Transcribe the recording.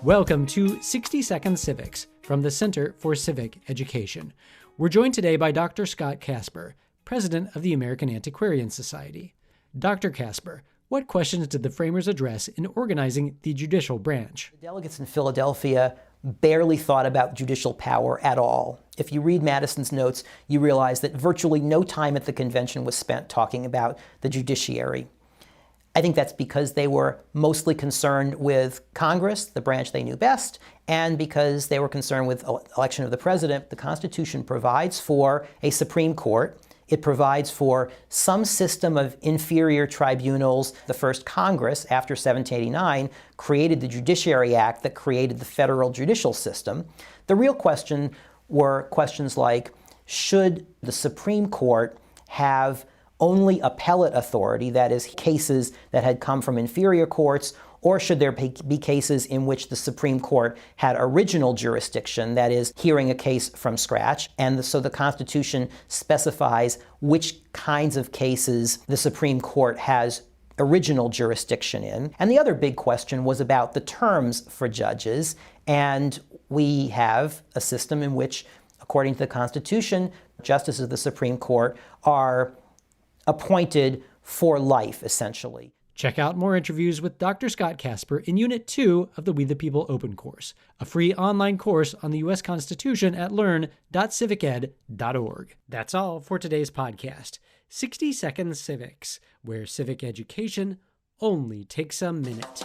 Welcome to 60 Second Civics from the Center for Civic Education. We're joined today by Dr. Scott Casper, President of the American Antiquarian Society. Dr. Casper, what questions did the framers address in organizing the judicial branch? The delegates in Philadelphia barely thought about judicial power at all. If you read Madison's notes, you realize that virtually no time at the convention was spent talking about the judiciary. I think that's because they were mostly concerned with Congress, the branch they knew best, and because they were concerned with election of the president. The Constitution provides for a Supreme Court. It provides for some system of inferior tribunals. The first Congress, after 1789, created the Judiciary Act that created the federal judicial system. The real question were questions like, should the Supreme Court have only appellate authority, that is, cases that had come from inferior courts, or should there be cases in which the Supreme Court had original jurisdiction, that is, hearing a case from scratch? And so the Constitution specifies which kinds of cases the Supreme Court has original jurisdiction in. And the other big question was about the terms for judges. And we have a system in which, according to the Constitution, justices of the Supreme Court are appointed for life, essentially. Check out more interviews with Dr. Scott Casper in Unit 2 of the We the People Open course, a free online course on the U.S. Constitution at learn.civiced.org. That's all for today's podcast, 60 Second Civics, where civic education only takes a minute.